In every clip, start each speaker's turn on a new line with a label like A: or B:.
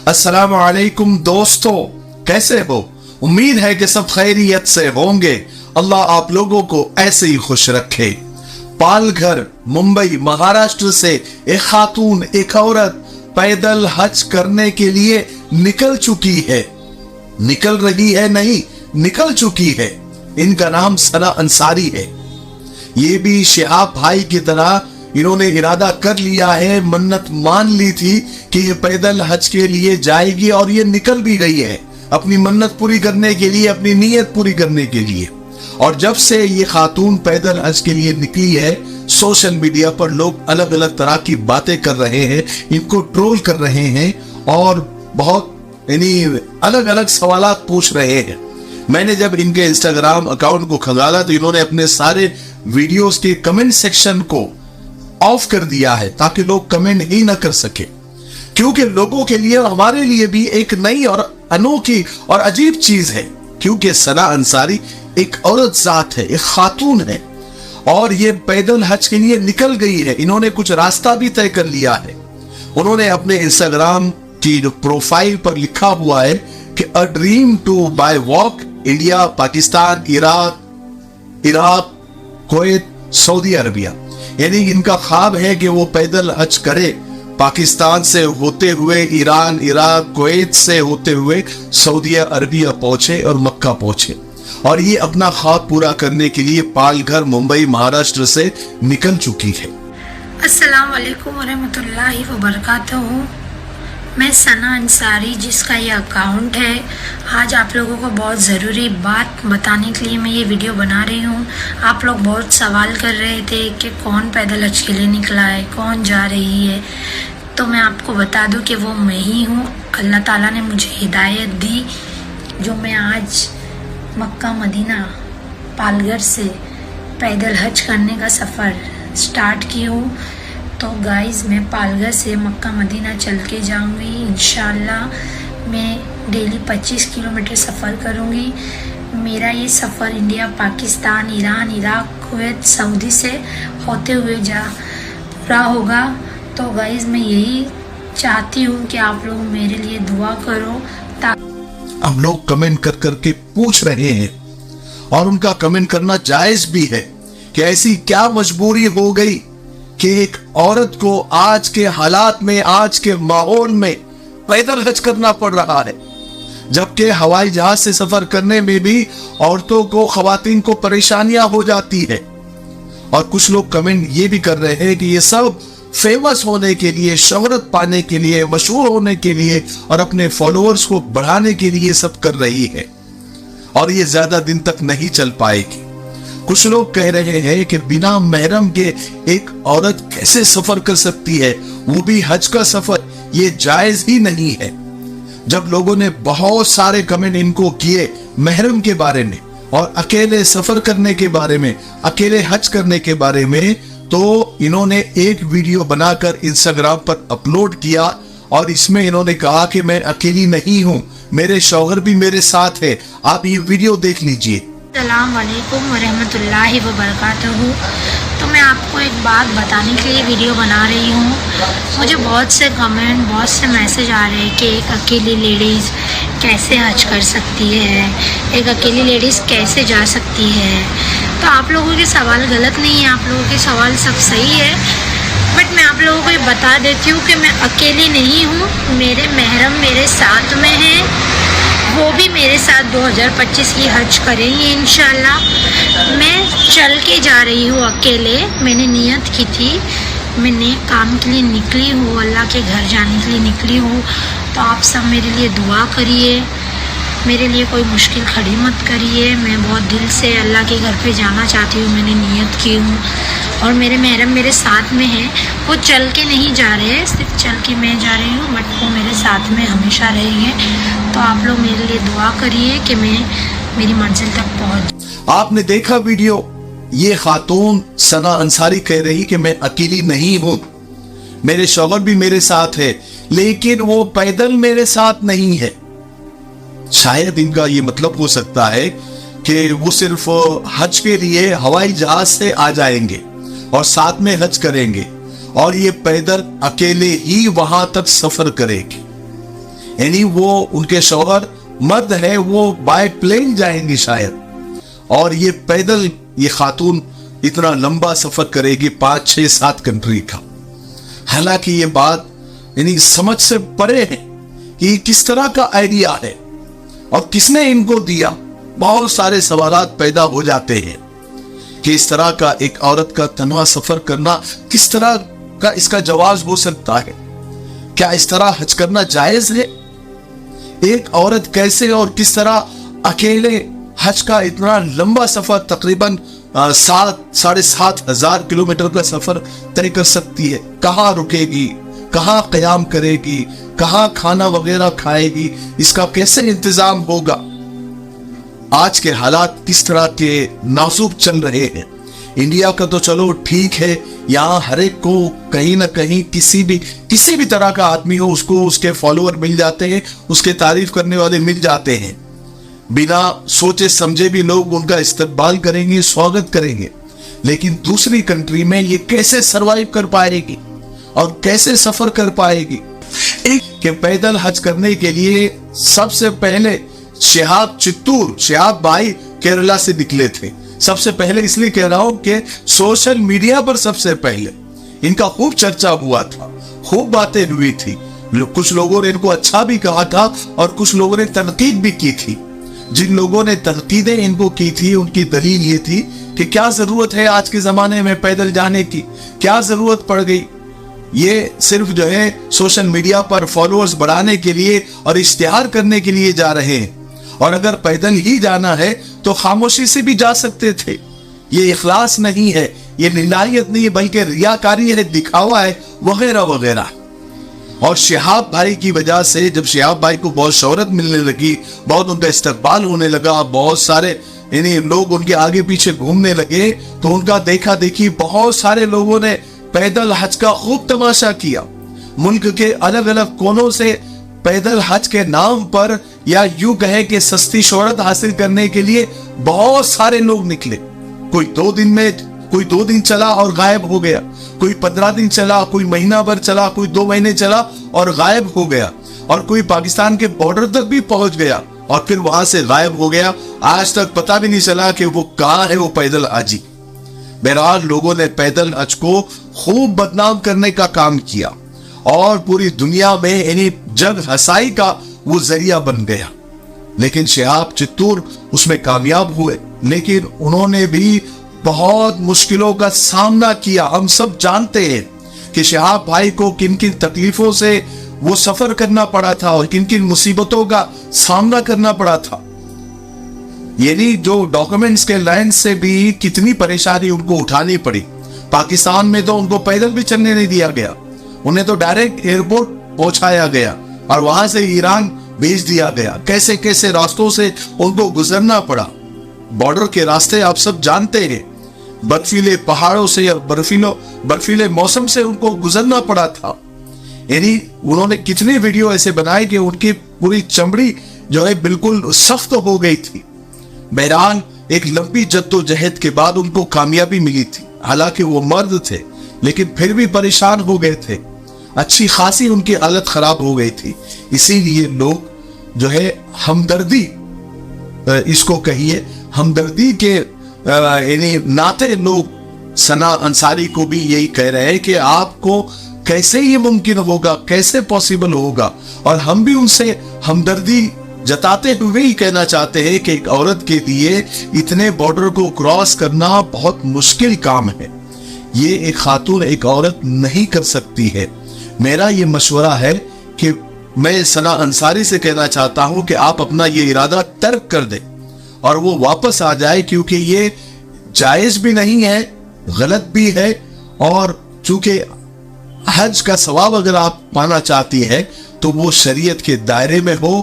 A: अस्सलाम वालेकुम दोस्तों, कैसे हो? उम्मीद है कि सब खैरियत से होंगे। अल्लाह आप लोगों को ऐसे ही खुश रखे। पालघर, मुंबई, महाराष्ट्र से एक खातून, एक औरत पैदल हज करने के लिए निकल चुकी है। निकल रही है नहीं, निकल चुकी है। इनका नाम सना अंसारी है। ये भी शिहाब भाई की तरह इन्होंने इरादा कर लिया है, मन्नत मान ली थी कि ये पैदल हज के लिए जाएगी और ये निकल भी गई है अपनी मन्नत पूरी करने के लिए, अपनी नीयत पूरी करने के लिए। और जब से ये खातून पैदल हज के लिए निकली है, सोशल मीडिया पर लोग अलग अलग तरह की बातें कर रहे हैं, इनको ट्रोल कर रहे हैं और बहुत अलग अलग सवालात पूछ रहे हैं। मैंने जब इनके इंस्टाग्राम अकाउंट को खंगाला तो इन्होंने अपने सारे वीडियोस के कमेंट सेक्शन को ऑफ कर दिया है ताकि लोग कमेंट ही ना कर सके, क्योंकि लोगों के लिए, हमारे लिए भी एक नई और अनोखी और अजीब चीज है। क्योंकि सना अंसारी एक औरत जात है, एक खातून है और ये पैदल हज के लिए निकल गई है। इन्होंने कुछ रास्ता भी तय कर लिया है। उन्होंने अपने इंस्टाग्राम की जो प्रोफाइल पर लिखा हुआ है कि a dream to buy walk India, Pakistan, Iraq, Kuwait, Saudi Arabia. यानी इनका ख्वाब है कि वो पैदल हज करे, पाकिस्तान से होते हुए ईरान, इराक, कुवैत से होते हुए सऊदी अरबिया पहुंचे और मक्का पहुंचे। और ये अपना ख्वाब पूरा करने के लिए पालघर, मुंबई, महाराष्ट्र से निकल चुकी है।
B: अस्सलाम वालेकुम वरहमतुल्लाहि वबरकातुहू। मैं सना अंसारी, जिसका ये अकाउंट है, आज आप लोगों को बहुत ज़रूरी बात बताने के लिए मैं ये वीडियो बना रही हूँ। आप लोग बहुत सवाल कर रहे थे कि कौन पैदल हज के लिए निकला है, कौन जा रही है। तो मैं आपको बता दूँ कि वो मैं ही हूँ। अल्लाह ताला ने मुझे हिदायत दी, जो मैं आज मक्का मदीना पालघर से पैदल हज करने का सफ़र स्टार्ट की हूँ। तो गाइस, मैं पालघर से मक्का मदीना चल के जाऊँगी इंशाल्लाह। मैं डेली 25 किलोमीटर सफ़र करूँगी। मेरा ये सफ़र India, Pakistan, Iran, Iraq, Kuwait, Saudi से होते हुए जा रहा होगा। तो गाइस, मैं यही चाहती हूँ कि आप लोग मेरे लिए दुआ करो।
A: अब लोग कमेंट कर करके पूछ रहे हैं और उनका कमेंट करना जायज भी है कि ऐसी क्या मजबूरी हो गई कि एक औरत को आज के हालात में, आज के माहौल में पैदल हज करना पड़ रहा है, जबकि हवाई जहाज से सफर करने में भी औरतों को, खवातीन को परेशानियां हो जाती है। और कुछ लोग कमेंट ये भी कर रहे हैं कि ये सब फेमस होने के लिए, शोहरत पाने के लिए, मशहूर होने के लिए और अपने फॉलोअर्स को बढ़ाने के लिए सब कर रही है और ये ज्यादा दिन तक नहीं चल पाएगी। कुछ लोग कह रहे हैं कि बिना महरम के एक औरत कैसे सफर कर सकती है, वो भी हज का सफर, ये जायज ही नहीं है। जब लोगों ने बहुत सारे कमेंट इनको किए महरम के बारे में और अकेले सफर करने के बारे में, अकेले हज करने के बारे में, तो इन्होंने एक वीडियो बनाकर इंस्टाग्राम पर अपलोड किया और इसमें इन्होंने कहा कि मैं अकेली नहीं हूँ, मेरे शौहर भी मेरे साथ है। आप ये वीडियो देख लीजिए।
B: अस्सलाम वालेकुम वरहमतुल्लाहि वबरकातुहू। तो मैं आपको एक बात बताने के लिए वीडियो बना रही हूँ। मुझे बहुत से कमेंट, बहुत से मैसेज आ रहे हैं कि एक अकेली लेडीज़ कैसे हज कर सकती है, एक अकेली लेडीज़ कैसे जा सकती है। तो आप लोगों के सवाल गलत नहीं है, आप लोगों के सवाल सब सही है। बट मैं आप लोगों को ये बता देती हूँ कि मैं अकेली नहीं हूँ, मेरे महरम मेरे साथ में हैं, वो भी मेरे साथ 2025 की हज करेंगे इंशाल्लाह। मैं चल के जा रही हूँ अकेले। मैंने नियत की थी, मैंने काम के लिए निकली हूँ, अल्लाह के घर जाने के लिए निकली हूँ। तो आप सब मेरे लिए दुआ करिए, मेरे लिए कोई मुश्किल खड़ी मत करिए। मैं बहुत दिल से अल्लाह के घर पे जाना चाहती हूँ, मैंने नियत की हूँ। और मेरे महरम मेरे साथ में हैं, वो चल के नहीं जा रहे हैं, सिर्फ चल के मैं जा रही हूँ, बट वो मेरे साथ में हमेशा रहेंगे। तो आप लोग मेरे लिए दुआ करिए कि मैं मेरी मंजिल तक पहुँच।
A: आपने देखा वीडियो, ये खातून सना अंसारी कह रही कि मैं अकेली नहीं हूँ, मेरे शौहर भी मेरे साथ है, लेकिन वो पैदल मेरे साथ नहीं है। शायद इनका ये मतलब हो सकता है कि वो सिर्फ हज के लिए हवाई जहाज से आ जाएंगे और साथ में हज करेंगे और ये पैदल अकेले ही वहां तक सफर करेगी। यानी वो उनके शौहर मर्द है, वो बाय प्लेन जाएंगे शायद, और ये पैदल ये खातून इतना लंबा सफर करेगी 5, 6, 7 कंट्री का। हालांकि ये बात यानी समझ से परे है कि किस तरह का आइडिया है और किसने इनको दिया। बहुत सारे सवालात पैदा हो जाते हैं कि इस तरह का एक औरत का तन्हा सफर करना किस तरह का इसका जवाब हो सकता है। क्या इस तरह हज करना जायज है? एक औरत कैसे और किस तरह अकेले हज का इतना लंबा सफर तकरीबन 7,500 किलोमीटर का सफर तय कर सकती है? कहाँ रुकेगी, कहाँ क़याम करेगी, कहाँ खाना वगैरह खाएगी, इसका कैसे इंतजाम होगा? आज के हालात किस तरह के नाजुक चल रहे हैं। इंडिया का तो चलो ठीक है, यहाँ हर एक को कहीं ना कहीं किसी भी तरह का आदमी हो उसको उसके फॉलोअर मिल जाते हैं, उसके तारीफ करने वाले मिल जाते हैं। बिना सोचे समझे भी लोग उनका इस्तकबाल करेंगे, स्वागत करेंगे। लेकिन दूसरी कंट्री में ये कैसे सरवाइव कर पाएगी और कैसे सफर कर पाएगी? एक के पैदल हज करने के लिए सबसे पहले शिहाब भाई केरला से निकले थे। सबसे पहले इसलिए कह रहा हूं कि सोशल मीडिया पर सबसे पहले इनका खूब चर्चा हुआ था, खूब बातें हुई थी। कुछ लोगों ने इनको अच्छा भी कहा था और कुछ लोगों ने तनकीद भी की थी। जिन लोगों ने तनकीदें इनको की थी उनकी दलील ये थी कि क्या जरूरत है आज के जमाने में पैदल जाने की, क्या जरूरत पड़ गई। ये सिर्फ जो है सोशल मीडिया पर फॉलोअर्स बढ़ाने के लिए और इश्तिहार करने के लिए जा रहे हैं, और अगर पैदल ही जाना है तो खामोशी से भी जा सकते थे। ये इखलास नहीं है, ये निलायत नहीं है, बल्कि रियाकारी है, दिखावा है, वगैरह वगैरह। और शिहाब भाई की वजह से जब शिहाब भाई को बहुत शोहरत मिलने लगी, बहुत उनका इस्तकबाल होने लगा, बहुत सारे यानी लोग उनके आगे पीछे घूमने लगे, तो उनका देखा देखी बहुत सारे लोगों ने पैदल हज का खूब तमाशा किया। मुल्क के अलग अलग कोनों से पैदल हज के नाम पर या यूं कहे कि सस्ती शोहरत हासिल करने के लिए बहुत सारे लोग निकले। कोई 2 दिन चला और गायब हो गया, कोई 15 दिन चला, कोई महीना भर चला, कोई 2 महीने चला और गायब हो गया, और कोई पाकिस्तान के बॉर्डर तक भी पहुंच गया और फिर वहां से गायब हो गया। आज तक पता भी नहीं चला कि वो कहां है वो पैदल हाजी। बहरहाल लोगों ने पैदल हज को खूब बदनाम करने का काम किया और पूरी दुनिया में यानी जग हसाई का वो जरिया बन गया। लेकिन शिहाब चित्तूर उसमें कामयाब हुए, लेकिन उन्होंने भी बहुत मुश्किलों का सामना किया। हम सब जानते हैं कि शिहाब भाई को किन किन तकलीफों से वो सफर करना पड़ा था और किन किन मुसीबतों का सामना करना पड़ा था। यानी जो डॉक्यूमेंट्स के लाइन से भी कितनी परेशानी उनको उठानी पड़ी। पाकिस्तान में तो उनको पैदल भी चलने नहीं दिया गया, उन्हें तो डायरेक्ट एयरपोर्ट पहुंचाया गया और वहां से ईरान भेज दिया गया। कैसे कैसे रास्तों से उनको गुजरना पड़ा। बॉर्डर के रास्ते आप सब जानते हैं, बर्फीले पहाड़ों से या बर्फीले मौसम से उनको गुजरना पड़ा था। यानी उन्होंने कितने वीडियो ऐसे बनाए कि उनकी पूरी चमड़ी जो है बिल्कुल सख्त हो गई थी। बहरहाल एक लंबी जद्दोजहद के बाद उनको कामयाबी मिली थी। हालांकि वो मर्द थे लेकिन फिर भी परेशान हो गए थे, अच्छी खासी उनकी हालत खराब हो गई थी। इसीलिए लोग जो है हमदर्दी, इसको कहिए हमदर्दी के यानी नाते लोग सना अंसारी को भी यही कह रहे हैं कि आपको कैसे ये मुमकिन होगा, कैसे पॉसिबल होगा। और हम भी उनसे हमदर्दी जताते हुए ही कहना चाहते हैं कि एक औरत के लिए इतने बॉर्डर को क्रॉस करना बहुत मुश्किल काम है। ये एक खातून, एक औरत नहीं कर सकती है। मेरा ये मशवरा है कि मैं सना अंसारी से कहना चाहता हूं कि आप अपना ये इरादा तर्क कर दें और वो वापस आ जाए, क्योंकि ये जायज भी नहीं है, गलत भी है। और चूंकि हज का सवाब अगर आप पाना चाहती है तो वो शरीयत के दायरे में हो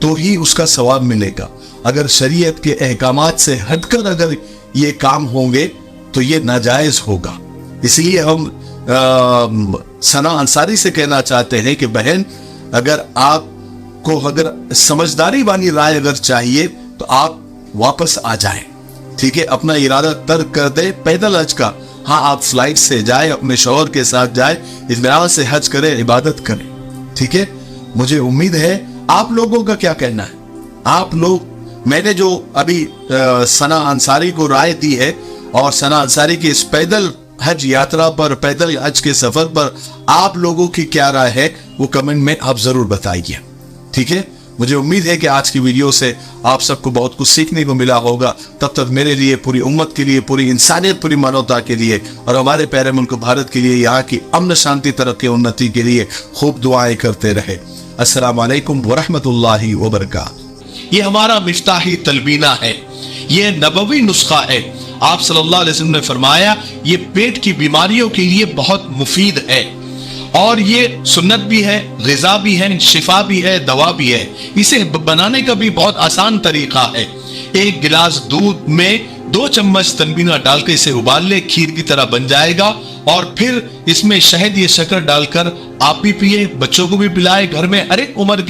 A: तो ही उसका सवाब मिलेगा। अगर शरीयत के अहकामात से हटकर अगर ये काम होंगे तो ये नाजायज होगा। इसलिए हम सना अंसारी से कहना चाहते हैं कि बहन, अगर आपको अगर समझदारी वाली राय अगर चाहिए तो आप वापस आ जाएं, ठीक है। अपना इरादा तर्क कर दे पैदल हज का। हाँ, आप फ्लाइट से जाए, अपने शौहर के साथ जाए, इत्मीनान से हज करें, इबादत करें, ठीक है। मुझे उम्मीद है آپ لوگوں کا کیا کہنا ہے؟ آپ لوگ, میں نے جو ابھی ثنا انصاری کو رائے دی ہے, اور ثنا انصاری کی اس پیدل حج یاترا پر, پیدل حج کے سفر پر آپ لوگوں کی کیا رائے ہے, وہ کمنٹ میں آپ ضرور بتائیے. ٹھیک ہے, مجھے امید ہے کہ آج کی ویڈیو سے آپ سب کو بہت کچھ سیکھنے کو ملا ہوگا. تب تک میرے لیے, پوری امت کے لیے, پوری انسانیت, پوری مانوتا کے لیے, اور ہمارے پیارے ملک بھارت کے لیے, یہاں کی امن شانتی, ترقی, انتی کے لیے خوب دعائیں کرتے رہے. السلام علیکم ورحمۃ اللہ وبرکاتہ. یہ ہمارا مفتاحی تلبینہ ہے, یہ نبوی نسخہ ہے. آپ صلی اللہ علیہ وسلم نے فرمایا یہ پیٹ کی بیماریوں کے لیے بہت مفید ہے, اور یہ سنت بھی ہے, غذا بھی ہے, شفا بھی ہے, دوا بھی ہے. اسے بنانے کا بھی بہت آسان طریقہ ہے. ایک گلاس دودھ میں 2 چمچ تلبینہ ڈال کے اسے ابال لے, کھیر کی طرح بن جائے گا, اور پھر اس میں شہد یا شکر ڈال کر آپ بھی پیئے, بچوں کو بھی پلائے, گھر میں ہر ایک عمر